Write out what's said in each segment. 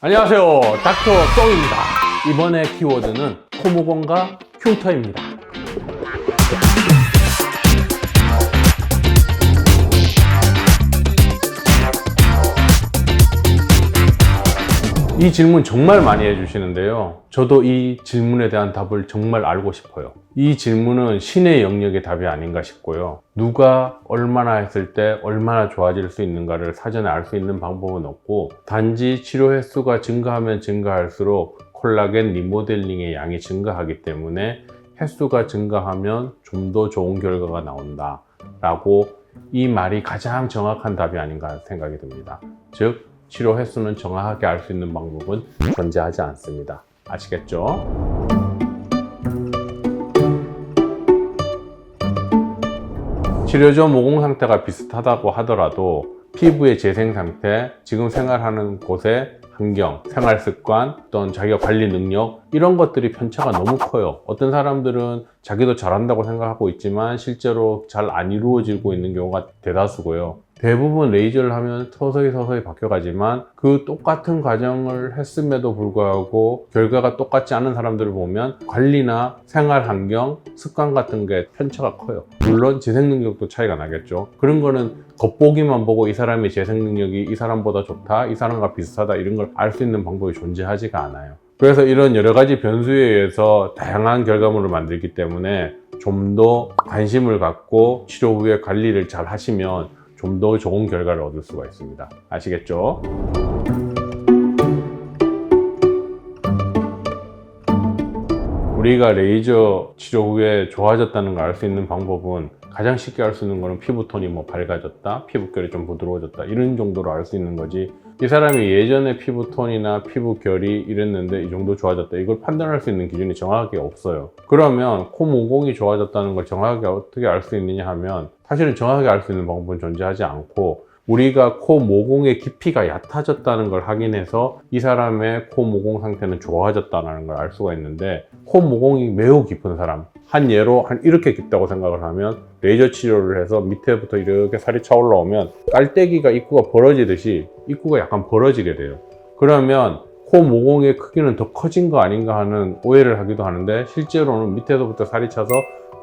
안녕하세요, 닥터 똥입니다. 이번에 키워드는 코모공과 흉터입니다. 이 질문 정말 많이 해주시는데요. 저도 이 질문에 대한 답을 정말 알고 싶어요. 이 질문은 신의 영역의 답이 아닌가 싶고요. 누가 얼마나 했을 때 얼마나 좋아질 수 있는가를 사전에 알 수 있는 방법은 없고, 단지 치료 횟수가 증가하면 증가할수록 콜라겐 리모델링의 양이 증가하기 때문에 횟수가 증가하면 좀 더 좋은 결과가 나온다 라고, 이 말이 가장 정확한 답이 아닌가 생각이 듭니다. 즉, 치료 횟수는 정확하게 알 수 있는 방법은 존재하지 않습니다. 아시겠죠? 치료 전 모공 상태가 비슷하다고 하더라도 피부의 재생 상태, 지금 생활하는 곳의 환경, 생활 습관, 어떤 자기가 관리 능력, 이런 것들이 편차가 너무 커요. 어떤 사람들은 자기도 잘한다고 생각하고 있지만 실제로 잘 안 이루어지고 있는 경우가 대다수고요. 대부분 레이저를 하면 서서히 바뀌어가지만 그 똑같은 과정을 했음에도 불구하고 결과가 똑같지 않은 사람들을 보면 관리나 생활 환경, 습관 같은 게 편차가 커요. 물론 재생 능력도 차이가 나겠죠. 그런 거는 겉보기만 보고 이 사람의 재생 능력이 이 사람보다 좋다, 이 사람과 비슷하다, 이런 걸 알 수 있는 방법이 존재하지가 않아요. 그래서 이런 여러 가지 변수에 의해서 다양한 결과물을 만들기 때문에 좀 더 관심을 갖고 치료 후에 관리를 잘 하시면 좀 더 좋은 결과를 얻을 수가 있습니다. 아시겠죠? 우리가 레이저 치료 후에 좋아졌다는 걸 알 수 있는 방법은, 가장 쉽게 알 수 있는 거는 피부톤이 밝아졌다, 피부결이 좀 부드러워졌다, 이런 정도로 알 수 있는 거지, 이 사람이 예전에 피부톤이나 피부결이 이랬는데 이 정도 좋아졌다, 이걸 판단할 수 있는 기준이 정확하게 없어요. 그러면 코 모공이 좋아졌다는 걸 정확하게 어떻게 알 수 있느냐 하면, 사실은 정확하게 알 수 있는 방법은 존재하지 않고, 우리가 코 모공의 깊이가 얕아졌다는 걸 확인해서 이 사람의 코 모공 상태는 좋아졌다는 걸 알 수가 있는데, 코 모공이 매우 깊은 사람, 한 예로 이렇게 깊다고 생각을 하면 레이저 치료를 해서 밑에부터 이렇게 살이 차 올라오면 깔때기가 입구가 벌어지듯이 입구가 약간 벌어지게 돼요. 그러면 코 모공의 크기는 더 커진 거 아닌가 하는 오해를 하기도 하는데, 실제로는 밑에서부터 살이 차서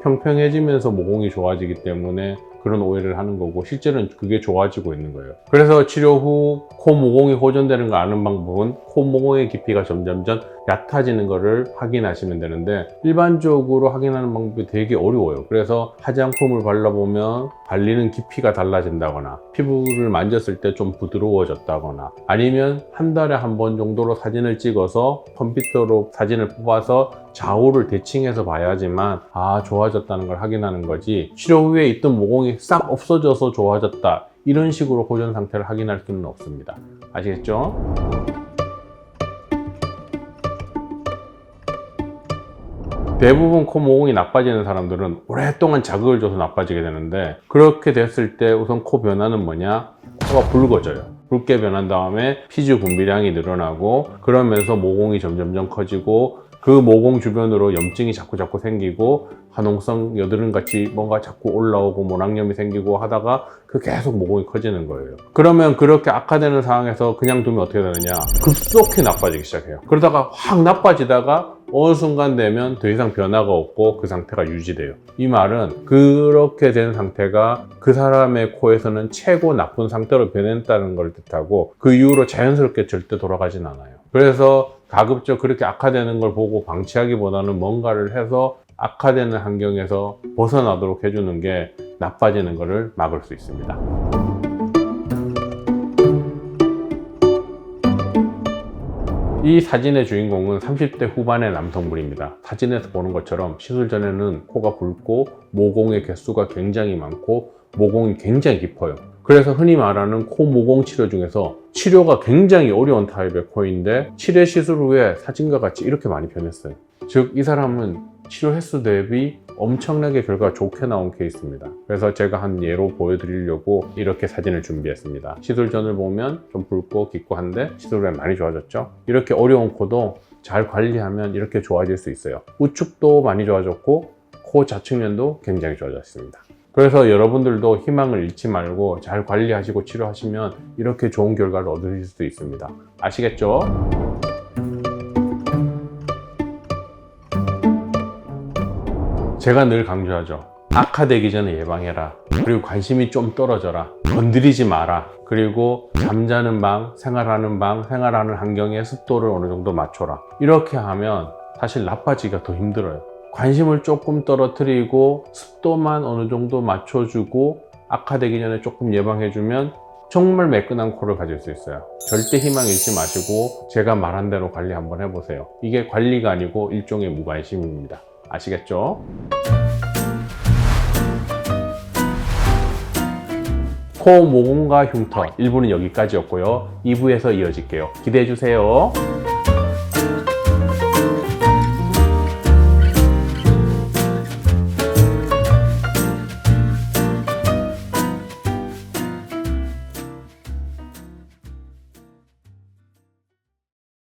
평평해지면서 모공이 좋아지기 때문에 그런 오해를 하는 거고, 실제로는 그게 좋아지고 있는 거예요. 그래서 치료 후 코 모공이 호전되는 걸 아는 방법은 코 모공의 깊이가 점점점 얕아지는 거를 확인하시면 되는데, 일반적으로 확인하는 방법이 되게 어려워요. 그래서 화장품을 발라보면 발리는 깊이가 달라진다거나, 피부를 만졌을 때 좀 부드러워졌다거나, 아니면 한 달에 한 번 정도로 사진을 찍어서 컴퓨터로 사진을 뽑아서 좌우를 대칭해서 봐야지만 좋아졌다는 걸 확인하는 거지, 치료 후에 있던 모공이 싹 없어져서 좋아졌다, 이런 식으로 호전 상태를 확인할 수는 없습니다. 아시겠죠? 대부분 코 모공이 나빠지는 사람들은 오랫동안 자극을 줘서 나빠지게 되는데, 그렇게 됐을 때 우선 코 변화는 뭐냐? 코가 붉어져요. 붉게 변한 다음에 피지 분비량이 늘어나고, 그러면서 모공이 점점점 커지고, 그 모공 주변으로 염증이 자꾸 생기고, 화농성 여드름 같이 뭔가 자꾸 올라오고 모낭염이 생기고 하다가 그 계속 모공이 커지는 거예요. 그러면 그렇게 악화되는 상황에서 그냥 두면 어떻게 되느냐? 급속히 나빠지기 시작해요. 그러다가 확 나빠지다가 어느 순간 되면 더 이상 변화가 없고 그 상태가 유지돼요. 이 말은 그렇게 된 상태가 그 사람의 코에서는 최고 나쁜 상태로 변했다는 걸 뜻하고, 그 이후로 자연스럽게 절대 돌아가진 않아요. 그래서 가급적 그렇게 악화되는 걸 보고 방치하기보다는 뭔가를 해서 악화되는 환경에서 벗어나도록 해주는 게 나빠지는 것을 막을 수 있습니다. 이 사진의 주인공은 30대 후반의 남성분입니다. 사진에서 보는 것처럼 시술 전에는 코가 붉고 모공의 개수가 굉장히 많고 모공이 굉장히 깊어요. 그래서 흔히 말하는 코 모공 치료 중에서 치료가 굉장히 어려운 타입의 코인데, 7회 시술 후에 사진과 같이 이렇게 많이 변했어요. 즉, 이 사람은 치료 횟수 대비 엄청나게 결과가 좋게 나온 케이스입니다. 그래서 제가 한 예로 보여드리려고 이렇게 사진을 준비했습니다. 시술 전을 보면 좀 붉고 깊고 한데 시술 후에 많이 좋아졌죠. 이렇게 어려운 코도 잘 관리하면 이렇게 좋아질 수 있어요. 우측도 많이 좋아졌고 코 좌측면도 굉장히 좋아졌습니다. 그래서 여러분들도 희망을 잃지 말고 잘 관리하시고 치료하시면 이렇게 좋은 결과를 얻으실 수 있습니다. 아시겠죠? 제가 늘 강조하죠. 악화되기 전에 예방해라. 그리고 관심이 좀 떨어져라. 건드리지 마라. 그리고 잠자는 방, 생활하는 환경의 습도를 어느 정도 맞춰라. 이렇게 하면 사실 나빠지기가 더 힘들어요. 관심을 조금 떨어뜨리고 습도만 어느 정도 맞춰주고 악화되기 전에 조금 예방해주면 정말 매끈한 코를 가질 수 있어요. 절대 희망 잃지 마시고 제가 말한 대로 관리 한번 해보세요. 이게 관리가 아니고 일종의 무관심입니다. 아시겠죠? 코 모공과 흉터 1부는 여기까지였고요. 2부에서 이어질게요. 기대해 주세요.